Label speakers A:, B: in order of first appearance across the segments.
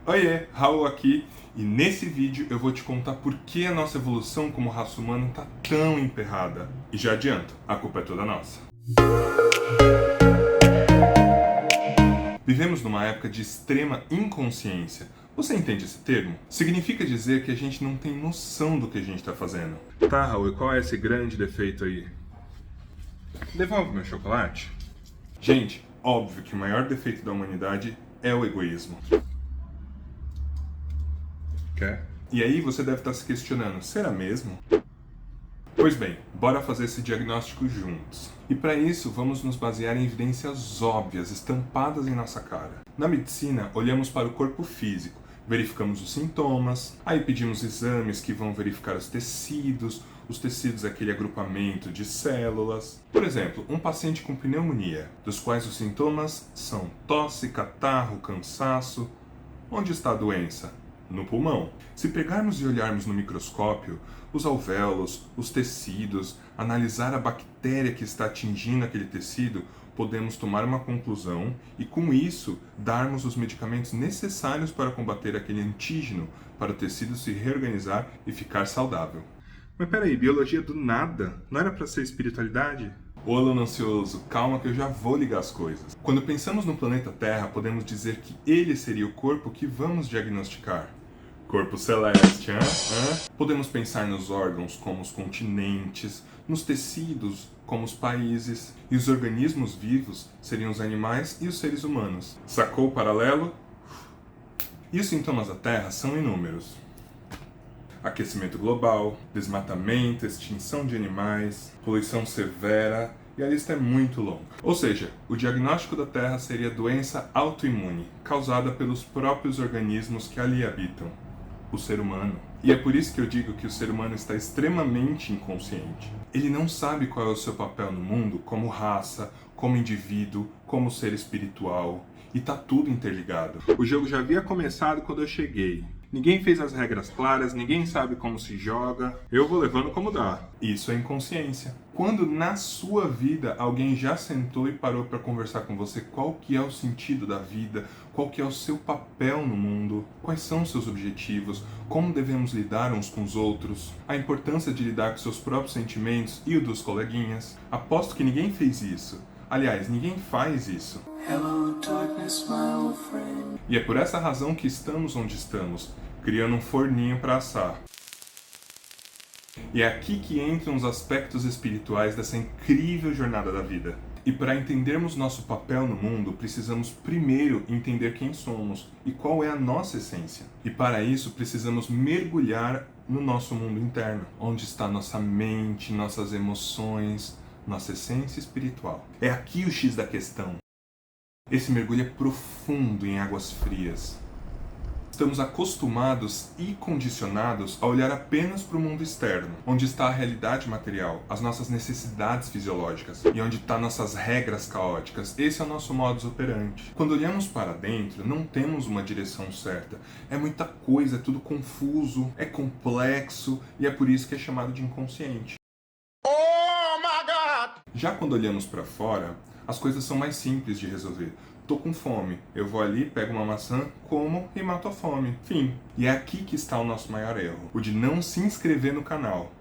A: Oiê, Raul aqui, e nesse vídeo eu vou te contar por que a nossa evolução como raça humana está tão emperrada. E já adianto, a culpa é toda nossa. Vivemos numa época de extrema inconsciência. Você entende esse termo? Significa dizer que a gente não tem noção do que a gente está fazendo. Tá, Raul, e qual é esse grande defeito aí? Devolve meu chocolate? Gente, óbvio que o maior defeito da humanidade é o egoísmo. Quer? E aí você deve estar se questionando, será mesmo? Pois bem, bora fazer esse diagnóstico juntos. E para isso, vamos nos basear em evidências óbvias, estampadas em nossa cara. Na medicina, olhamos para o corpo físico, verificamos os sintomas, aí pedimos exames que vão verificar os tecidos é aquele agrupamento de células. Por exemplo, um paciente com pneumonia, dos quais os sintomas são tosse, catarro, cansaço. Onde está a doença? No pulmão. Se pegarmos e olharmos no microscópio os alvéolos, os tecidos, analisar a bactéria que está atingindo aquele tecido, podemos tomar uma conclusão e, com isso, darmos os medicamentos necessários para combater aquele antígeno, para o tecido se reorganizar e ficar saudável. Mas peraí, biologia do nada? Não era para ser espiritualidade? Ô aluno ansioso, calma que eu já vou ligar as coisas. Quando pensamos no planeta Terra, podemos dizer que ele seria o corpo que vamos diagnosticar. Corpo celeste, Podemos pensar nos órgãos como os continentes, nos tecidos como os países, e os organismos vivos seriam os animais e os seres humanos. Sacou o paralelo? E os sintomas da Terra são inúmeros. Aquecimento global, desmatamento, extinção de animais, poluição severa, e a lista é muito longa. Ou seja, o diagnóstico da Terra seria doença autoimune, causada pelos próprios organismos que ali habitam, o ser humano. E é por isso que eu digo que o ser humano está extremamente inconsciente. Ele não sabe qual é o seu papel no mundo como raça, como indivíduo, como ser espiritual, e tá tudo interligado. O jogo já havia começado quando eu cheguei. Ninguém fez as regras claras, ninguém sabe como se joga. Eu vou levando como dá. Isso é inconsciência. Quando na sua vida alguém já sentou e parou para conversar com você qual que é o sentido da vida, qual que é o seu papel no mundo, quais são os seus objetivos, como devemos lidar uns com os outros, a importância de lidar com seus próprios sentimentos e o dos coleguinhas. Aposto que ninguém fez isso. Aliás, ninguém faz isso. Hello, darkness, my old friend. E é por essa razão que estamos onde estamos, criando um forninho para assar. E é aqui que entram os aspectos espirituais dessa incrível jornada da vida. E para entendermos nosso papel no mundo, precisamos primeiro entender quem somos e qual é a nossa essência. E para isso precisamos mergulhar no nosso mundo interno, onde está nossa mente, nossas emoções, nossa essência espiritual. É aqui o X da questão. Esse mergulho é profundo em águas frias. Estamos acostumados e condicionados a olhar apenas para o mundo externo, onde está a realidade material, as nossas necessidades fisiológicas e onde estão nossas regras caóticas. Esse é o nosso modus operandi. Quando olhamos para dentro, não temos uma direção certa. É muita coisa, é tudo confuso, é complexo e é por isso que é chamado de inconsciente. Já quando olhamos para fora, as coisas são mais simples de resolver. Tô com fome, eu vou ali, pego uma maçã, como e mato a fome. Fim. E é aqui que está o nosso maior erro, o de não se inscrever no canal.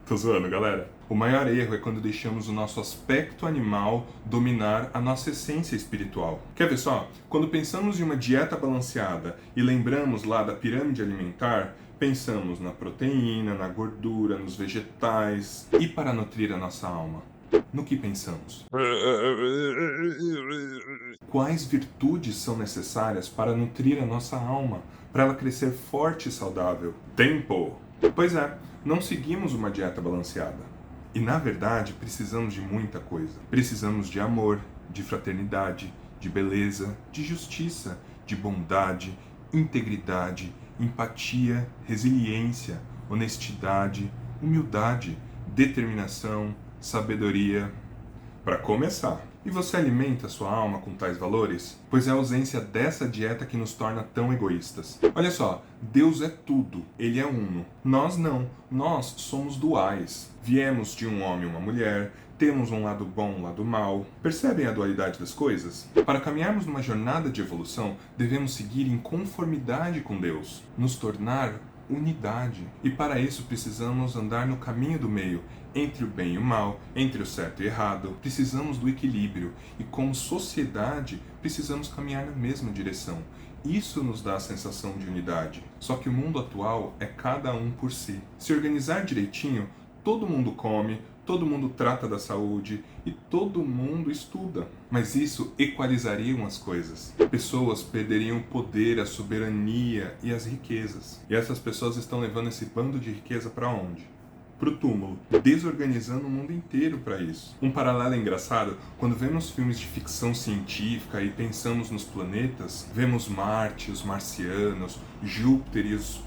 A: Tô zoando, galera? O maior erro é quando deixamos o nosso aspecto animal dominar a nossa essência espiritual. Quer ver só? Quando pensamos em uma dieta balanceada e lembramos lá da pirâmide alimentar, pensamos na proteína, na gordura, nos vegetais. E para nutrir a nossa alma? No que pensamos? Quais virtudes são necessárias para nutrir a nossa alma, para ela crescer forte e saudável? Tempo! Pois é, não seguimos uma dieta balanceada. E na verdade precisamos de muita coisa. Precisamos de amor, de fraternidade, de beleza, de justiça, de bondade, integridade, empatia, resiliência, honestidade, humildade, determinação, sabedoria. Para começar. E você alimenta sua alma com tais valores? Pois é a ausência dessa dieta que nos torna tão egoístas. Olha só, Deus é tudo, Ele é uno. Nós não, nós somos duais. Viemos de um homem e uma mulher, temos um lado bom, um lado mau. Percebem a dualidade das coisas? Para caminharmos numa jornada de evolução, devemos seguir em conformidade com Deus, nos tornar unidade. E para isso precisamos andar no caminho do meio, entre o bem e o mal, entre o certo e o errado. Precisamos do equilíbrio e, como sociedade, precisamos caminhar na mesma direção. Isso nos dá a sensação de unidade. Só que o mundo atual é cada um por si. Se organizar direitinho, todo mundo come, todo mundo trata da saúde e todo mundo estuda. Mas isso equalizaria as coisas. Pessoas perderiam o poder, a soberania e as riquezas. E essas pessoas estão levando esse bando de riqueza para onde? Pro túmulo, desorganizando o mundo inteiro para isso. Um paralelo engraçado, quando vemos filmes de ficção científica e pensamos nos planetas, vemos Marte, os marcianos, Júpiter e os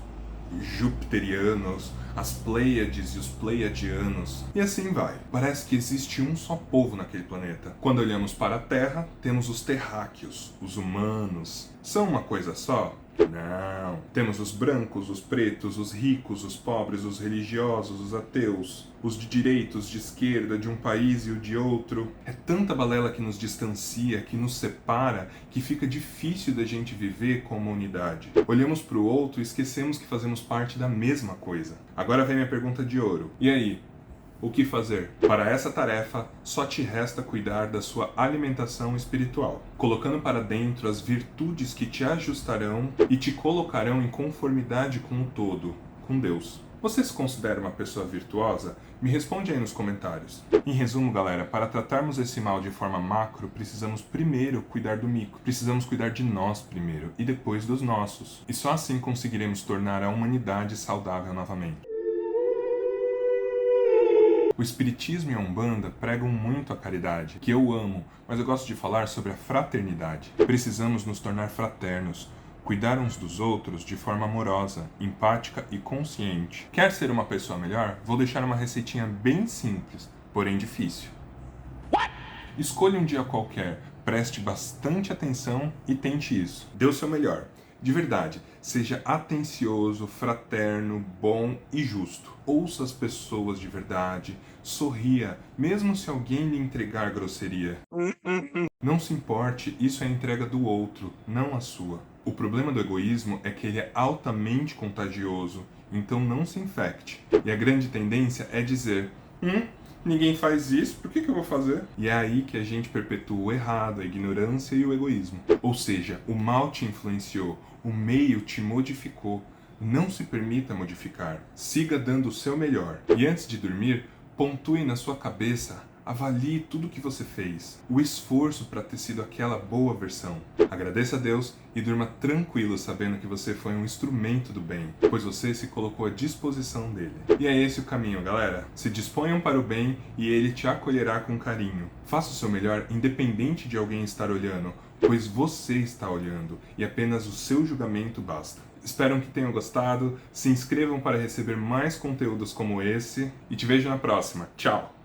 A: jupiterianos, as Pleiades e os Pleiadianos, e assim vai. Parece que existe um só povo naquele planeta. Quando olhamos para a Terra, temos os terráqueos, os humanos. São uma coisa só? Não. Temos os brancos, os pretos, os ricos, os pobres, os religiosos, os ateus, os de direita, os de esquerda, de um país e o de outro. É tanta balela que nos distancia, que nos separa, que fica difícil da gente viver como unidade. Olhamos para o outro e esquecemos que fazemos parte da mesma coisa. Agora vem minha pergunta de ouro. E aí? O que fazer? Para essa tarefa, só te resta cuidar da sua alimentação espiritual, colocando para dentro as virtudes que te ajustarão e te colocarão em conformidade com o todo, com Deus. Você se considera uma pessoa virtuosa? Me responde aí nos comentários. Em resumo, galera, para tratarmos esse mal de forma macro, precisamos primeiro cuidar do micro. Precisamos cuidar de nós primeiro e depois dos nossos. E só assim conseguiremos tornar a humanidade saudável novamente. O Espiritismo e a Umbanda pregam muito a caridade, que eu amo, mas eu gosto de falar sobre a fraternidade. Precisamos nos tornar fraternos, cuidar uns dos outros de forma amorosa, empática e consciente. Quer ser uma pessoa melhor? Vou deixar uma receitinha bem simples, porém difícil. Escolha um dia qualquer, preste bastante atenção e tente isso. Dê o seu melhor. De verdade, seja atencioso, fraterno, bom e justo. Ouça as pessoas de verdade, sorria, mesmo se alguém lhe entregar grosseria. Não se importe, isso é a entrega do outro, não a sua. O problema do egoísmo é que ele é altamente contagioso, então não se infecte. E a grande tendência é dizer, ninguém faz isso, por que eu vou fazer? E é aí que a gente perpetua o errado, a ignorância e o egoísmo. Ou seja, o mal te influenciou, o meio te modificou. Não se permita modificar. Siga dando o seu melhor. E antes de dormir, pontue na sua cabeça, avalie tudo o que você fez, o esforço para ter sido aquela boa versão. Agradeça a Deus e durma tranquilo sabendo que você foi um instrumento do bem, pois você se colocou à disposição dele. E é esse o caminho, galera. Se disponham para o bem e ele te acolherá com carinho. Faça o seu melhor independente de alguém estar olhando, pois você está olhando e apenas o seu julgamento basta. Espero que tenham gostado, se inscrevam para receber mais conteúdos como esse e te vejo na próxima. Tchau!